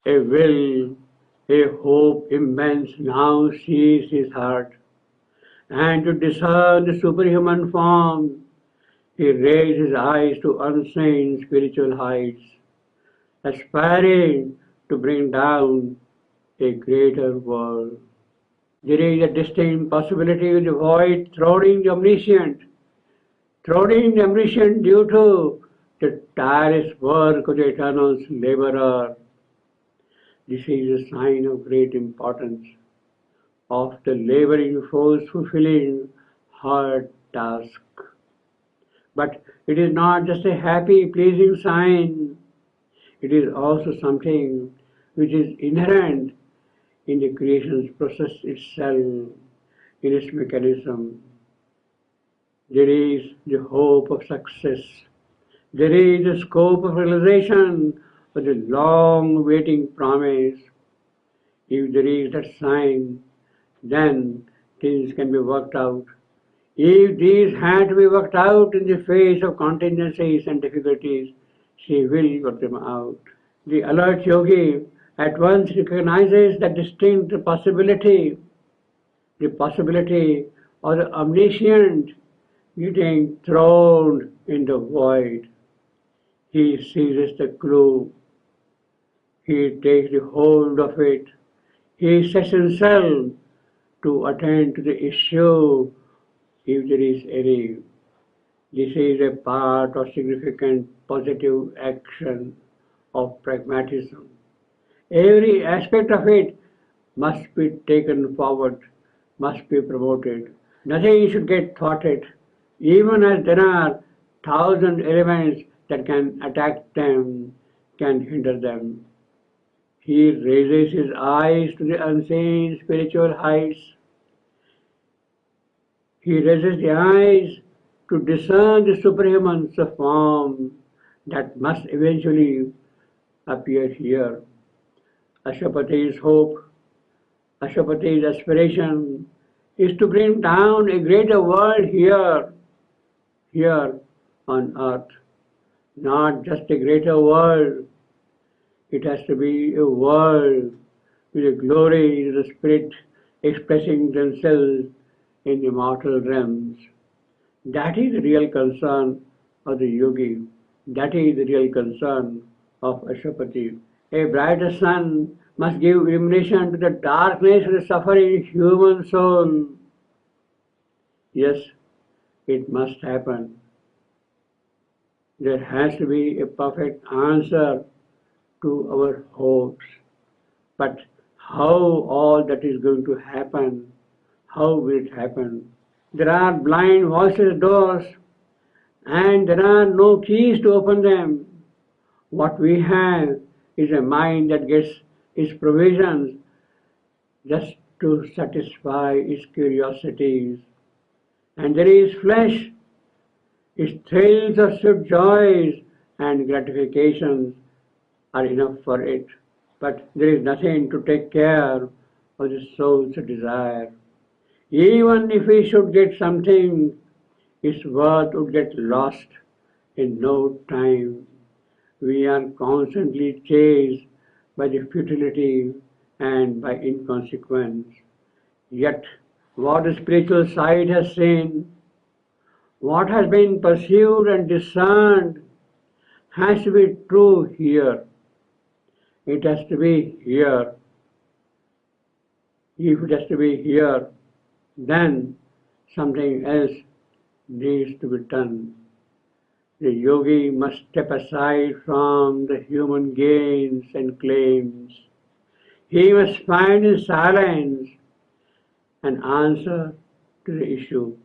A will, a hope immense now seized his heart, and to discern the superhuman form, he raised his eyes to unseen spiritual heights, aspiring to bring down a greater world. There is a distinct possibility of the void throttling the omniscient due to the tireless work of the eternal laborer. This is a sign of great importance of the laboring force fulfilling her task. But it is not just a happy, pleasing sign, it is also something which is inherent in the creation's process itself, in its mechanism. There is the hope of success. There is the scope of realization of the long waiting promise. If there is that sign, then things can be worked out. If these had to be worked out in the face of contingencies and difficulties, she will work them out. The alert yogi at once recognizes the distinct the possibility of the omniscient getting thrown in the void. He seizes the clue. He takes the hold of it. He sets himself to attend to the issue if there is any. This is a part of significant positive action of pragmatism. Every aspect of it must be taken forward, must be promoted. Nothing should get thwarted, even as there are thousand elements that can attack them, can hinder them. He raises his eyes to the unseen spiritual heights. He raises the eyes to discern the superhuman form that must eventually appear here. Ashwapati's hope, Ashwapati's aspiration is to bring down a greater world here on earth. Not just a greater world, it has to be a world with the glories of the Spirit expressing themselves in the mortal realms. That is the real concern of the yogi. That is the real concern of Ashwapati. A brighter sun must give illumination to the darkness of the suffering human soul. Yes, it must happen. There has to be a perfect answer to our hopes. But how all that is going to happen? How will it happen? There are blind voices at doors, and there are no keys to open them. What we have is a mind that gets its provisions just to satisfy its curiosities. And there is flesh, its thrills of swift joys and gratifications are enough for it. But there is nothing to take care of the soul's desire. Even if we should get something, its worth would get lost in no time. We are constantly chased by the futility and by inconsequence. Yet, what the spiritual side has seen, what has been pursued and discerned, has to be true here. It has to be here. If it has to be here, then something else needs to be done. The yogi must step aside from the human gains and claims. He must find in silence an answer to the issue.